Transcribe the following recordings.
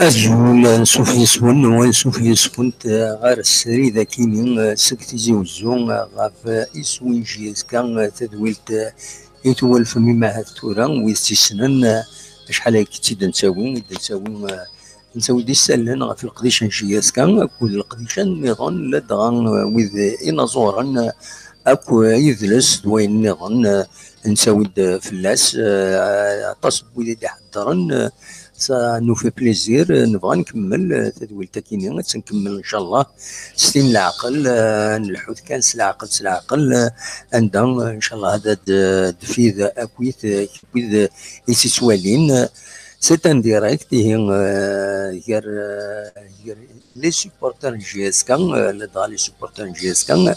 أجول نشوف يسون ونشوف يسكن غير السري ذاكيني سكتيزي وزون غاف إسوين جيز كان تدويلت يتولف مما هاتورا ويستسنن شحال هيك تيدا نساوي دي سالن غاف القديشان جياس كان كل القديشان نظن لدغان وذ إنازورا أكو يدلس دوين نظن نساوي فلاس عطاس بويدي حضرن نو في بليزير نبغى نكمل تدويل تاكيني تنكمل ان شاء الله ستين العقل نلحوث كان سلعقل عندنا ان شاء الله هذا دفيذ اكويت يسوالين سيت ان ديريكت هي غير لي سوبورتر جي اس كان لدغا لي سوبورتر جي اس كان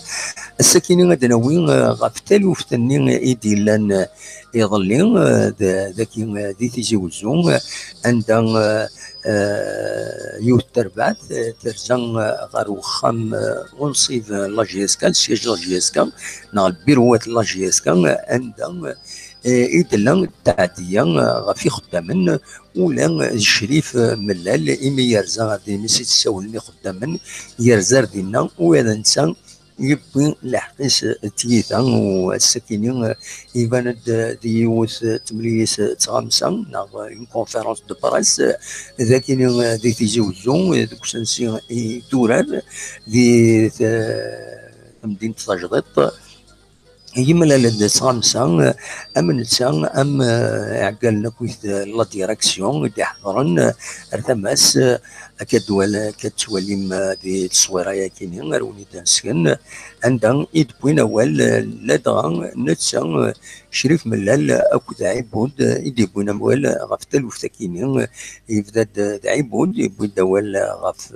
الساكنين غادي وين غاف تالوف تاني ايديلان يظلين ذاكي دي تيجي وزون عندها يوث تربعت ترزان غير وخام ونصيف لاجيسكا السياج لاجيسكا نا البيروات لاجيسكا عندها إدلا التعدية غفي خدامن ولا الشريف ملال إمي يرزا غادي نسيت تساولني خدامن يرزا دينا وهذا إنسان يبين لحقيس تيثا والسكينين يبان ديوث تمليس تغامسا نا اون كونفيرونس دو بريس ذاكين دي تيجي وزون دوك سنسي دوران دي مدينة تجديد يما لا تغامسا ام نتسا ام عقلنا كويت لا ديراكسيون دي حضرن ارتماس كتولي دي التصويره كاينين روني تنسكن عندها يدبوين اول لدغا نتسا شريف ملال اكو عيبود يدبوين اول غاف تلوف كاينين يبدا عيبود يبوي دوال غاف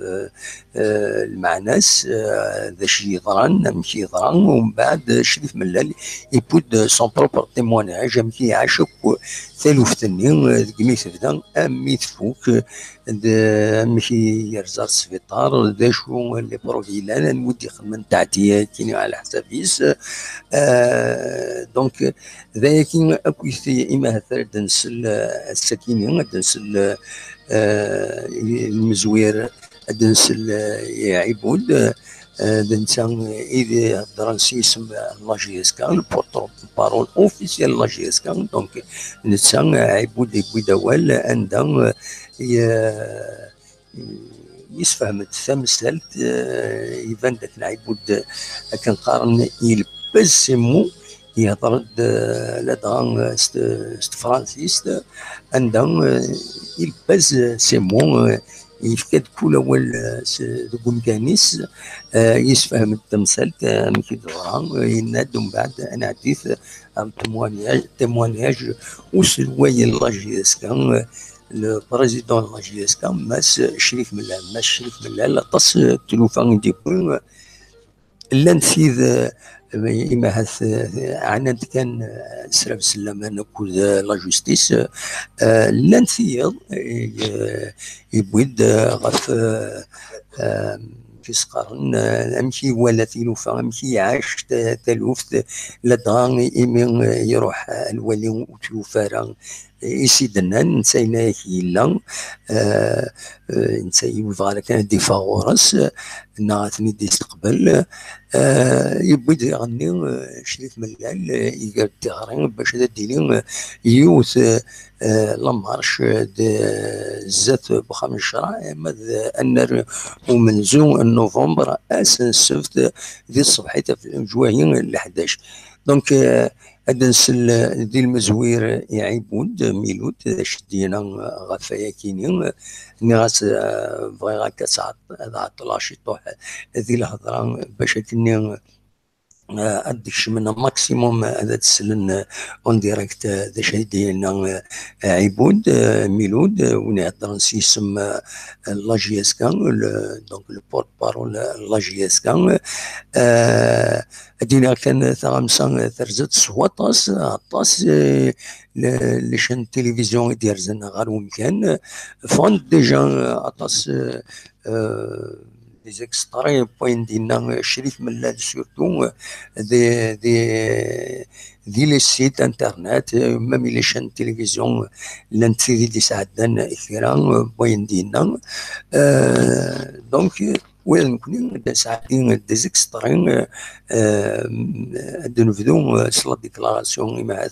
المعناس ذا شي يضران مشي يضران ومن بعد شريف ملال يبود سون بروبر تيموناج مكي عاشق ثلوف تنين كميت بدا امي تفوك مشي يرزا السبيطار ذا شو لي بروفيلان نودي خدمة تاعتي كيني على حسابيس دونك ذاكي اكو اما هثر دنسل السكيني دنسل المزوير دنسل يعيبود دنسان إذا دراسي اسم لاجيسكا البورتو بارول اوفيسيال لاجيسكا دونك نتسان عيبود يبوي دوال عندها يسفهم التمثلت يبان داك العيبود كنقارن يلبس سمو يهضر لدغا ست فرانسيس عندها يلبس سمو يفكد كل اول ذوك كانيس يسفهم التمثال مكي دوران يناد من بعد انا عديت تيموانياج وسلوي لاجيسكا البريزيدون لاجيسكا ماس شريف ملال لاطاس تلوفان ديبون لان سيد إما هاث عناد كان سلام سلامة نكود لا جوستيس لان ثيض يبويد غف في سقارن امشي ولا ثيلوفا امشي عاش تلوفت لدغان إمي يروح الولي وتلوفارا يسيدنا نسينا كيلا نسي يبغى كان دي فاغورس نعرفني دي استقبل يبغي يغني شريف ملال يقال تغرين باش ديري يوث لامارش زات بخمس شهر ان ومنزو نوفمبر اسن السبت ذي الصبحيه في الجوايين ل 11 دونك أدنسل ذي المزوير يعيبود ميلود شدينا غفايا كينين ناس بغيغا كاسعط هذا طلاشي طوح ذي الهضرة باش كني ادكش من ماكسيموم هذا تسلن اون ديريكت ذا شي ديالنا عيبود ميلود ونهضر نسيسم لا جي اس كان دونك لو بورت بارول لا جي اس كان دينا كان ثغمسا ثرزت صوطاس عطاس لشان التلفزيون ديال زنا غير ممكن فون ديجا عطاس les extraits بوين دينا شريف ملال سورتو دي لي سيت انترنت ميم لي شان تلفزيون لان تيدي دي سعدان اثيرا بوين دينا دونك وين نكون ساعتين دي زيكسترين نبدو سلا ديكلاراسيون مع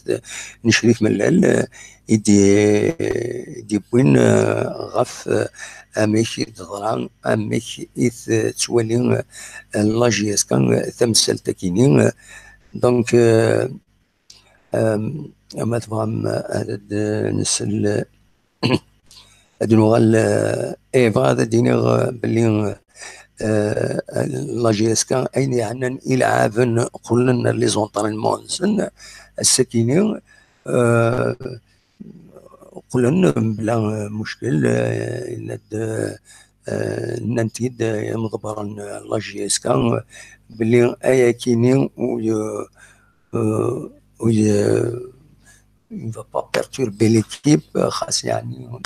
نشريف ملال دي بوين غف اميك تضران اميك تولي لا جي اس كان تمثل تكينين دونك اما تفهم نسل هادو نوغال ايفا هذا ديني بلي لا جي اس كان اين يعني العابن قلنا لي زونطرينمون السكينين قلنا بلا مشكل ننتيد مضبرا لا جي اس كان بلي ايا كينين و il ne va pas perturber l'équipe خاص يعني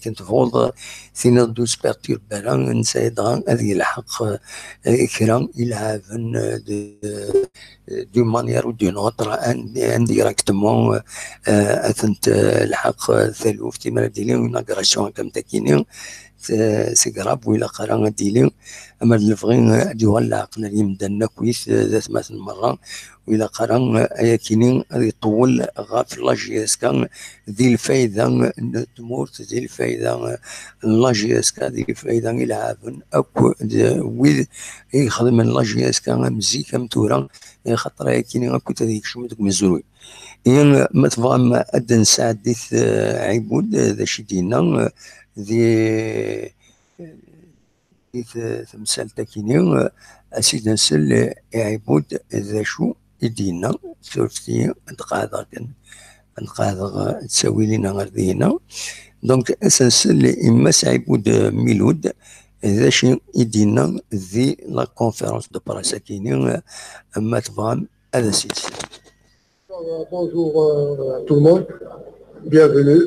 كنت فوضى ثينا دوز بيرتوربالا نسايدها هذه الحق كرا يلعبن دو مانيير و دو نوتر انديريكتومون اثنت الحق ثالوف تيما ديالي اون اغراسيون كم تاكيني سي كراب ولا قرا ديالي اما الفغين ديوال العقل اللي مدنا كويس ذات مثل مره وإلا قرا أيا كينين يطول غاف لا جي اس كان ذي الفايدة تمورت ذي الفايدة لا جي اس كان ذي الفايدة يلعبن أكو ويد يخدم لا جي اس كان مزيكا متورا خاطر أيا كينين أكو تذيك شمتك مزروي ين ما تفهم أدن ساعد ديث عيبود ذا شي دينا ذي تمثال تاكينين أسيد نسل عيبود ذا شو يدينا ثلثي نقاعد تساوي لنا غير دينا دونك اساس اللي اما سعيبود ميلود هذا شي يدينا ذي لا كونفيرونس دو براس كاينين اما تفهم هذا سيت. Bonjour à tout le monde, bienvenue.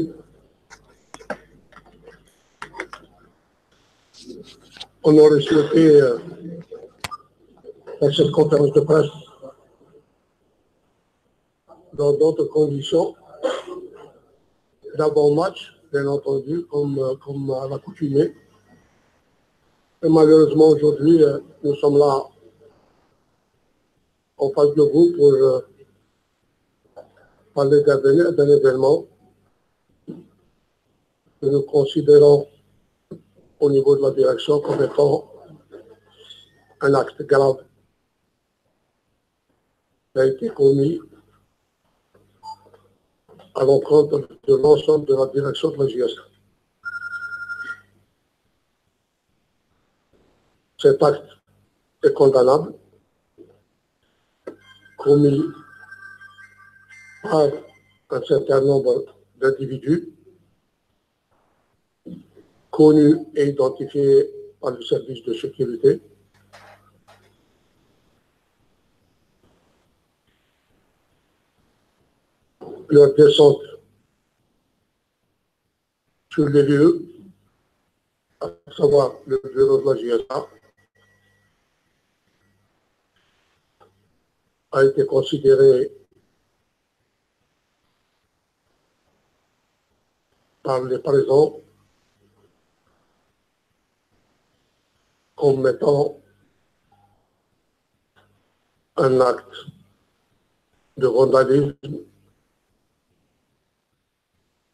On aurait souhaité faire cette conférence de presse dans d'autres conditions, d'avant-match, bien entendu, comme à l'accoutumée. Et malheureusement, aujourd'hui, nous sommes là en face de vous pour parler d'un événement que nous considérons au niveau de la direction comme étant un acte grave qui a été commis à l'encontre de l'ensemble de la direction de la JSK. Cet acte est condamnable, commis par un certain nombre d'individus, connus et identifiés par le service de sécurité. Leur descente sur les lieux, à savoir le bureau de la JSA, a été considéré par les présents comme mettant un acte de vandalisme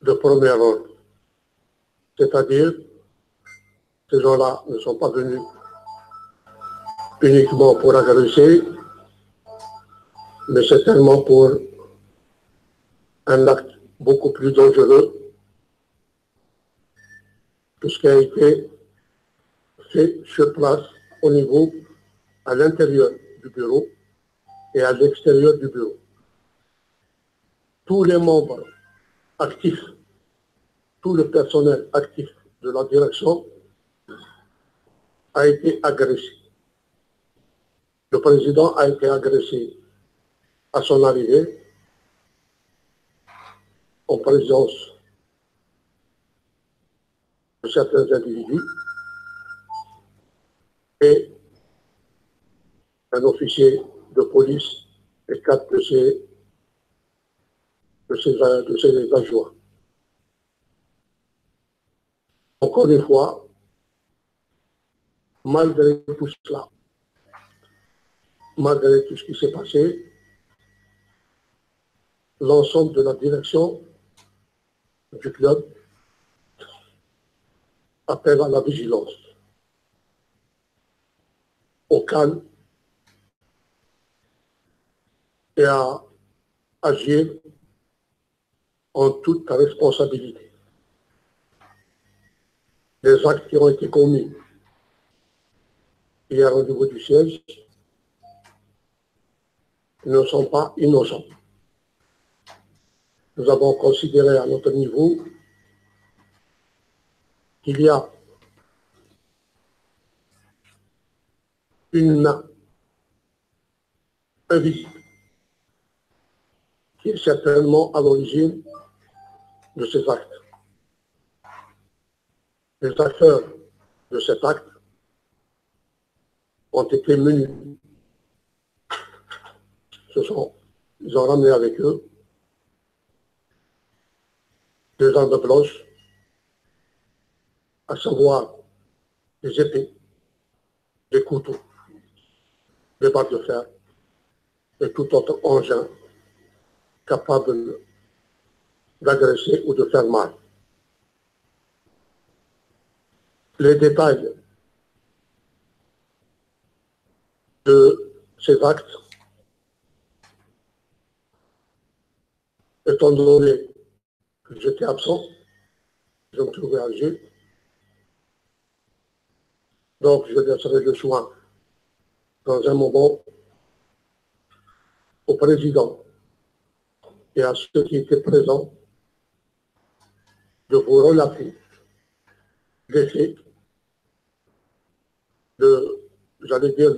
de premier ordre. C'est-à-dire, ces gens-là ne sont pas venus uniquement pour agresser, mais certainement pour un acte beaucoup plus dangereux que ce qui a été fait sur place au niveau à l'intérieur du bureau et à l'extérieur du bureau. Tous les membres actifs, tout le personnel actif de la direction a été agressé. Le président a été agressé à son arrivée en présence de certains individus et un officier de police et 4 de ses adjoints. Encore une fois, malgré tout cela, malgré tout ce qui s'est passé, l'ensemble de la direction du club appelle à la vigilance, au calme et à agir en toute responsabilité. Les actes qui ont été commis hier au niveau du siège ne sont pas innocents. Nous avons considéré à notre niveau qu'il y a une main invisible qui est certainement à l'origine de ces actes. Les acteurs de cet acte ont été menus. Ils ont ramené avec eux des armes blanches, à savoir des épées, des couteaux, des barres de fer et tout autre engin capable d'agresser ou de faire mal. Les détails de ces actes, étant donné que j'étais absent, je me trouvais à Alger, donc je laisserai le soin dans un moment au président et à ceux qui étaient présents de vous relater les faits, j'allais dire,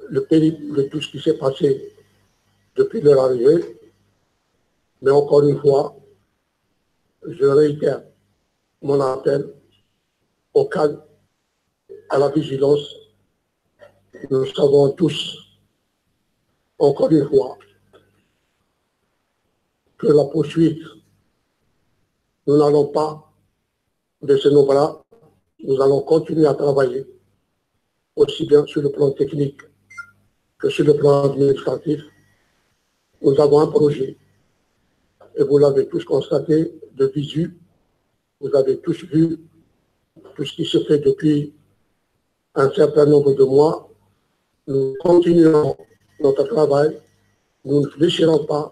le périple de tout ce qui s'est passé depuis leur arrivée. Mais encore une fois, je réitère mon appel au calme, à la vigilance. Nous savons tous, encore une fois, que la poursuite, nous n'allons pas baisser nos bras, nous allons continuer à travailler, aussi bien sur le plan technique que sur le plan administratif. Nous avons un projet, et vous l'avez tous constaté de visu, vous avez tous vu tout ce qui se fait depuis un certain nombre de mois. Nous continuerons notre travail, nous ne fléchirons pas,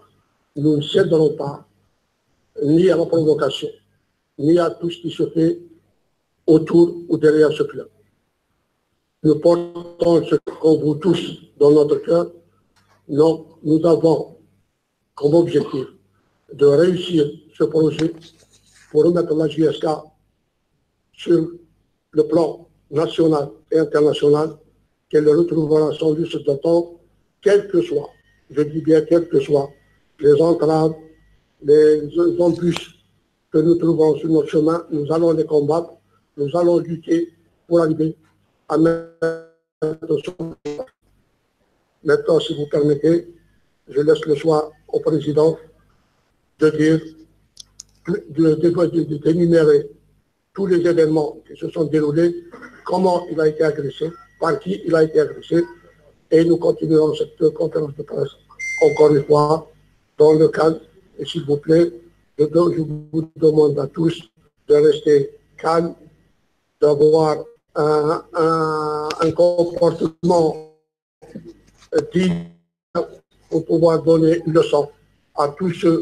nous ne céderons pas, ni à la provocation, ni à tout ce qui se fait autour ou derrière ce club. Nous portons ce qu'on vous tous dans notre cœur. Donc, nous avons comme objectif de réussir ce projet pour remettre la JSK sur le plan national et international, qu'elle retrouvera sans doute ce temps, quel que soit, je dis bien quel que soit, les entraves, les embûches que nous trouvons sur notre chemin, nous allons les combattre, nous allons lutter pour arriver à mettre son. Maintenant, si vous permettez, je laisse le choix au président de dire, d'énumérer tous les événements qui se sont déroulés, comment il a été agressé, par qui il a été agressé, et nous continuerons cette conférence de presse, encore une fois, dans le cadre, et s'il vous plaît, je vous demande à tous de rester calme, d'avoir un comportement digne pour pouvoir donner une leçon à tous ceux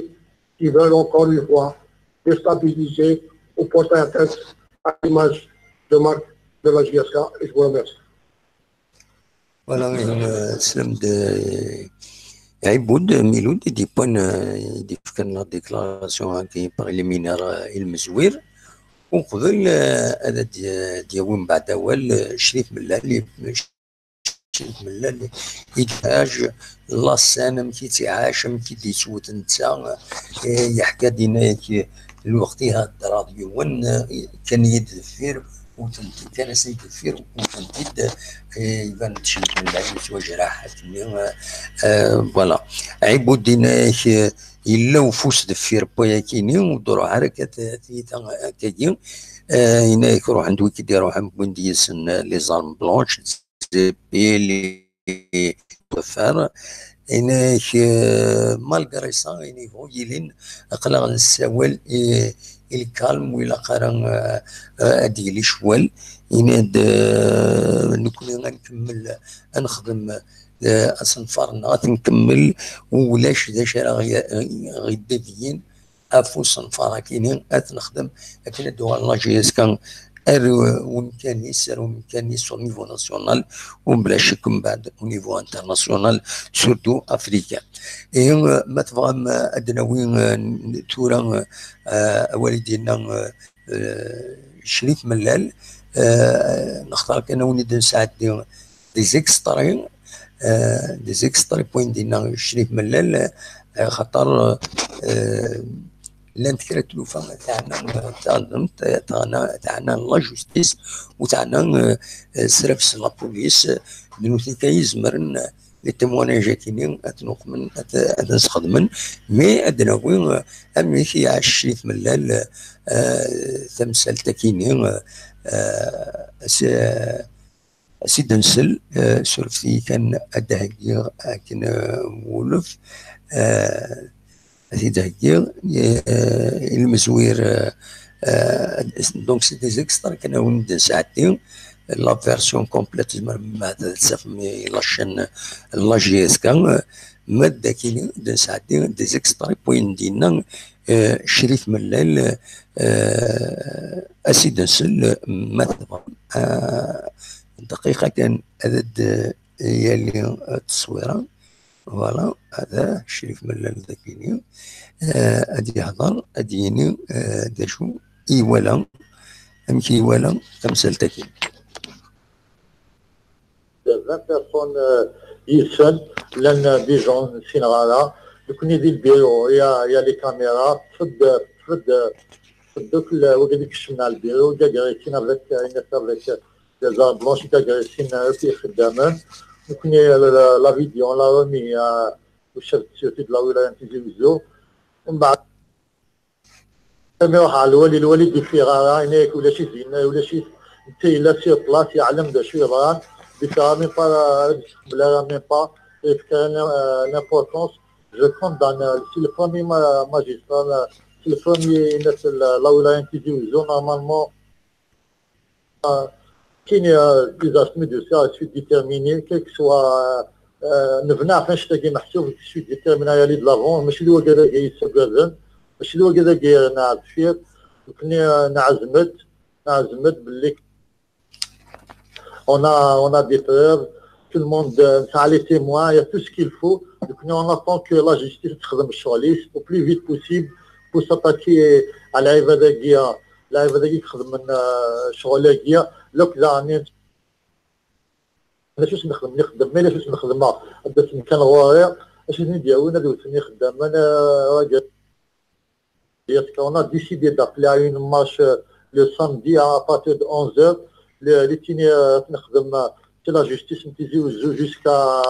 qui veulent encore une fois déstabiliser ou porter atteinte à l'image de marque de la JSK. Et je vous remercie. Voilà, Slam de عيبود ميلود دي بوين دي كان لا ديكلاراسيون كي بريليمينير المزوير وقبل هذا ديال بعد اول شريف ملال شريف ملال يتعاش لا سانم كي تعاش كي دي سوت نتا يحكى دينا الوقت هذا الراديو كان يدفير وتنتي كان سيدفير وتنتي يبان تشد من العيش وجراحات فوالا عيبود دينا إلا وفوس دفير بويا كيني ودورو حركات كاين هنا يروح عند ويكيديا يروح عند بونديس لي زارم بلونش زيبي لي توفار هنا مالغري سا يعني هو يلين اقلا السوال الكالم ولا قرا ادي شوال هنا نكون غنكمل نخدم صنفرنا نكمل ولاش ذا شرا غيدافيين افو صنفره كاينين نخدم لكن دو لا جي اس كان ومكان يسر ومكان يسر نيفو ناسيونال وبلا شك من بعد ونيفو انترناسيونال سورتو افريكا ما تفهم ادناوين تورا والدينا شريف ملال نختار كان وني نساعد دي زيكستري دي زيكستري بوين دينا شريف ملال خاطر لان تكرا تلوفا تاعنا لا جوستيس وتاعنا سرفس لا بوليس بنوثي كيزمرن لي تيموناج كاينين اتنقمن اتنسخدمن مي ادناوي امي كي عاش شريف ملال تمثال تاكينين سيد نسل سرفتي كان ادهكي كان مولف هذه المزوير دونك سي دي زيكسترا كان ولد ساعتين لا فيرسيون كومبليت ما تسمي لاشين لا جي اس كان ماده كاين دي ساعتين دي زيكسترا بوين دينا شريف ملال اسيد نسل مثلا دقيقه كان هذا هي اللي التصويره فوالا هذا شريف ملال ذاكيني ادي يهضر اديني داشو ايوالا امشي ايوالا تمثال تاكين 20 personnes يسال لان دي جون سينغالا يكون يدير البيرو يا لي كاميرا تفد دوك وقال كشفنا البيرو جا جالسين افيك دي زار بلونش جا جالسين في خدامه يكون لا فيديو لا رمي والشرط السيوطي ديال الولايه نتيجيوزو ومن بعد نروح على الولي دي فيغارا هناك ولا شي زينه ولا شي انت الا سير بلاص يعلم دا شو يبغى بيفيغا ميم با بلا ميم با يفكر لامبورطونس جو كوندان سي لو بروميي ماجسترال سي لو بروميي ناس لا ولايه نتيجيوزو نورمالمون كاين دي زاسمي دو سا سي ديتيرميني كيك سوا نبنى فاش تاكي محسوب سي ديتيرمينا لي دلافون ماشي اللي هو كذا يسكازن ماشي اللي هو كذا نعرف فيه وكني نعزمت باللي on a des preuves tout le monde ça les témoins il y a tout ce qu'il faut donc on attend que la justice تخدم الشغل au plus vite possible pour s'attaquer à العبادية يخدم من شغلية لوك زاني علاش نخدم ما علاش نخدمها بس كان غواري اش نديرو ندوزني خدام انا راجل on a décidé d'appeler à une marche le samedi à partir de 11h اللي تيني نخدم في لا جوستيس نتيجيو jusqu'à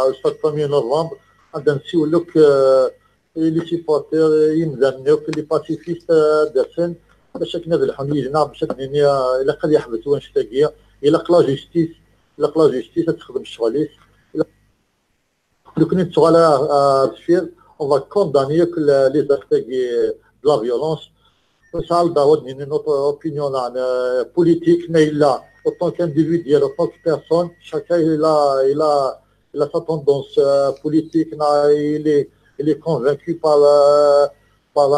1er novembre غادا نسيولوك لي سيبورتير يمزنوك لي باسيفيست دافن باش نذبحو نيجنا باش الا قد يحبسوا نشتاقيه الا لا جوستيس تخدم الشغاليس لو كنت تشغل تفير on va condamner les aspects de la violence ça d'avoir notre opinion politique mais il a autant qu'individu autant que personne chacun il a sa tendance politique il est convaincu par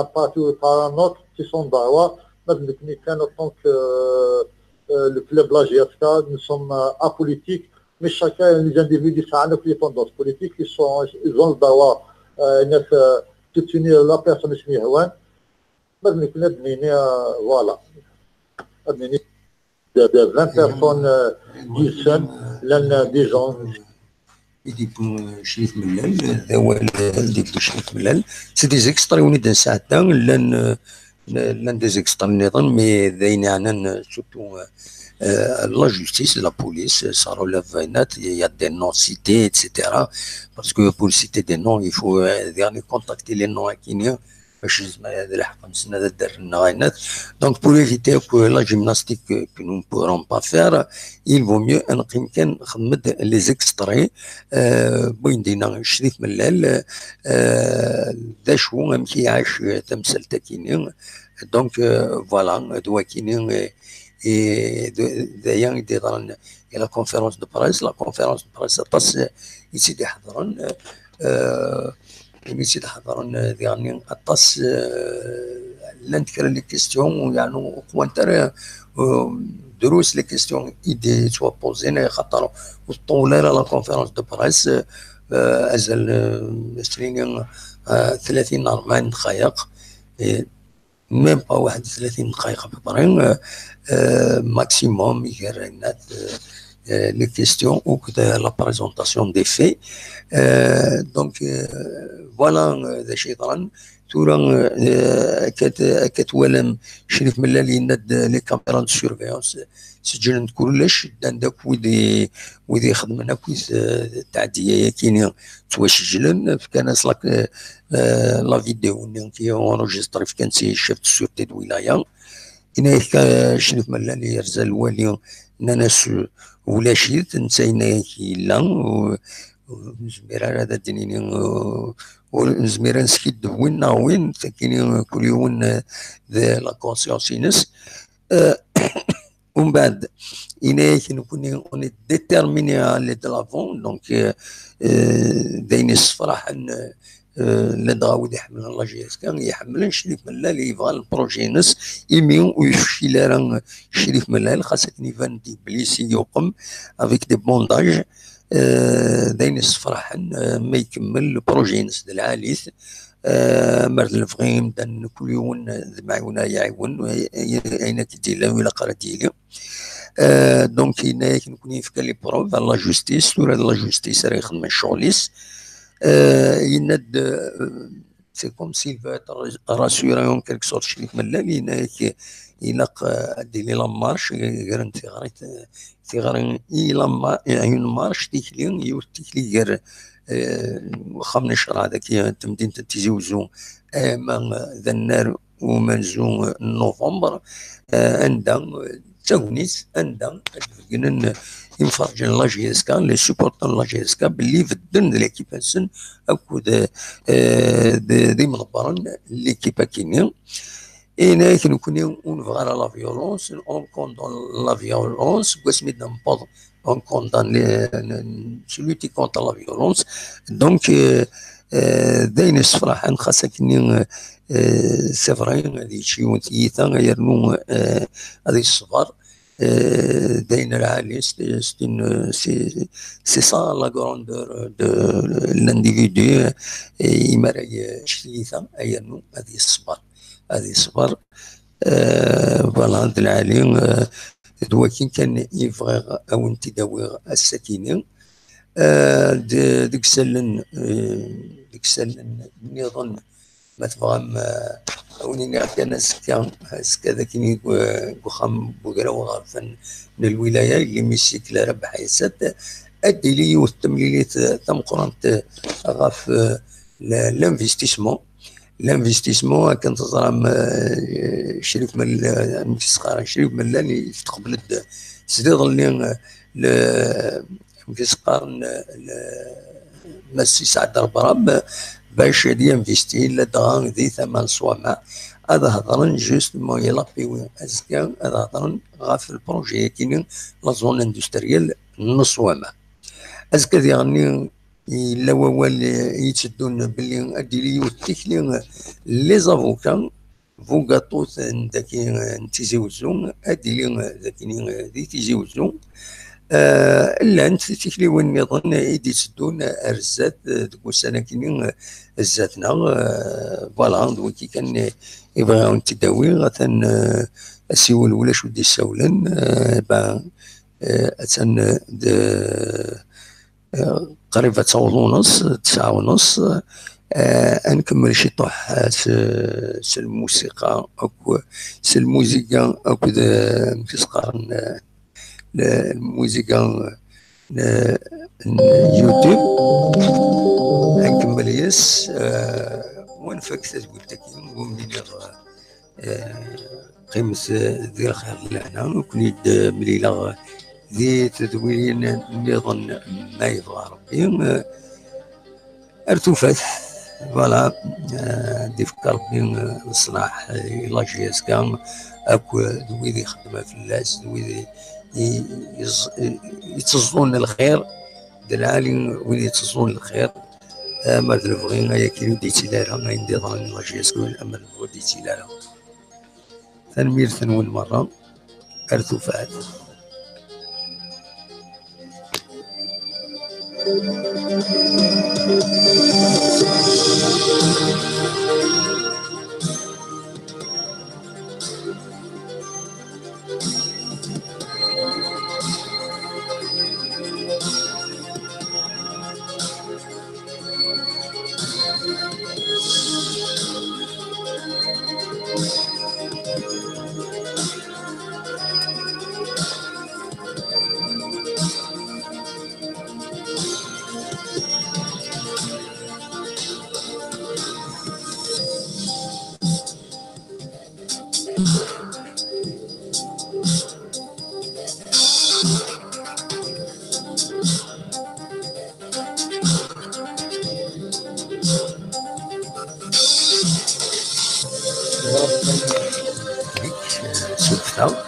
un parti ou par un autre qui sont d'Awa. En tant que le club la GSK, nous sommes apolitiques, mais chacun, les individus, ça a une tendance politique, ils ont le droit de soutenir la personne qui est là. Voilà. 20 personnes disent l'un des gens. يديكم شريف ملال ذوال ديك شريف ملال سي دي زيكسترا ونيد ساعتان لان دي زيكسترا نظام مي ذاين عنا سورتو la justice, la police, ça relève il y a des noms cités, etc. Parce que pour citer des noms, il faut contacter les noms qui n'y a. Donc pour éviter que la gymnastique que nous ne pourrons pas faire, il vaut mieux les extraits بويندينا شريف ملال داشو مكيعاش تمثل تاكيني دونك فوالا دواكيني et d'ailleurs il y a la conférence de presse atas ici des حضرن ici des حضرن يعني atas l'intérêt les questions يعني commentaires دروس les questions idées soient posées خاطر والطولة la conférence de presse أزل 30 40 دقائق même pas 31 دقيقة ببرين maximum يقرأ les questions ou la présentation des faits donc voilà ذا شيء طبعا تورا كتولم شريف ملال يند لي كاميرا دو سيرفيونس سجلت كلش عندك ويدي يخدمنا كويس التعديه كاينين توسجلن كان اصلك لا فيديو كي اونجستري في كان سي شيف سورتي الولايه هناك شريف ملال يرزل الوالي ناس ولا شيء نسينا لا ونزمير هذا الدنيا ونزمير نسكيد وين كاينين كل يوم لا كونسيونسينس ومن بعد هناك نكون اوني ديتيرميني على دو لافون دونك داين الصفراح اللي داود يحمل الله جيس كان يحمل شريف ملال يبغى البروجي نس يميون ويفشي لارا شريف ملال خاصة نيفان دي بليسي يقم افيك دي بونداج داين الصفراح ما يكمل البروجي نس العاليث مرد الفغيم دان كل يوم معونا يعاون اين كديلا ولا قرا ديالي دونك هناك نكون يفكر لي بروف لا جوستيس سورة لا جوستيس راه يخدم الشغليس يند سي كوم سيل راسيوري اون كيلك سورت شريف ملال هناك يلاق دي لي لا مارش غير في غير يلا اون مارش تيكلي يوتيكلي غير وخمنا شهر هذاك تمدين تتزوجوا ما ذا النار ومنزو نوفمبر عندها تونس عندها ينفرج لا جي اس كا لي سوبورتون لا جي اس كا باللي في الدن ليكيب هسن اكو دي مدبرن ليكيب كينيا هناك نكون نفغار لا فيولونس اون كوندون لا فيولونس واسمي نبض on condamne celui qui contre la violence donc داين الصفراحان خاصة كني سي فري هذه شي وثيثة يرنو هذه الصفر داين العالي سي سا لا غروندور دو لانديفيدو يمري شليثة يرنو هذه الصفر فوالا هذا العالي دواكين كان يبغى او انتداوي السكينه ديك سلن نظن ما تفهم وني كان سكان ذاك وخام بوغراو غارفن من الولايه اللي ميسيكلا ربح يسات ادي لي والتمليلات تم قرنت غاف لانفستيسمون كان تظرم شريف ملال شريف ملال تقبل سديد اللي مكسقارن مسي سعد البراب باش ينفستي لدغان ذي ثمان صوامع هذا هضرن جوست ما يلابيو ازكا هذا هضرن غاف البروجي كاين لا زون اندستريال نصوامع ازكا يعني إلا هو يتشدون باللي أدي لي تكلي لي زافوكا فوكاطوس ذاكي نتيزيوزو أدي لي ذاكي ذي تيزيوزو الا انت تكلي والنظام يدي تسدون ارزات دوك السنه الزاتنا فوالا دوكي كان يبغيو التداوي غتن السيول ولا شو دي السولن با اتن قريبة 9:30 9:30 نكمل شي طوح س الموسيقى اكو س الموسيقى اكو كيسقارن الموسيقى يوتيوب نكمل يس ونفك تقول تكين ومنين قيمة ذي الخير لنا وكنيد مليلة ذي تدوين نظن ما يبغى ربي ارتفت فوالا دي فكر بين الصلاح لا جيس كان اكو دويدي خدمه في اللاس دويدي يتصلون الخير دلالي وين يتصلون الخير ما تبغينا يا كي ديتي لها ما يندي ظن لا جيس كل اما نبغي ديتي لها تنمير ثنون مره ارتفعت شفتها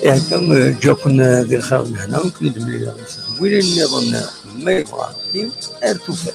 يعني كم جوكنا ذي الخير هنا وكل دملي وين النظام ما يبغى ارتفع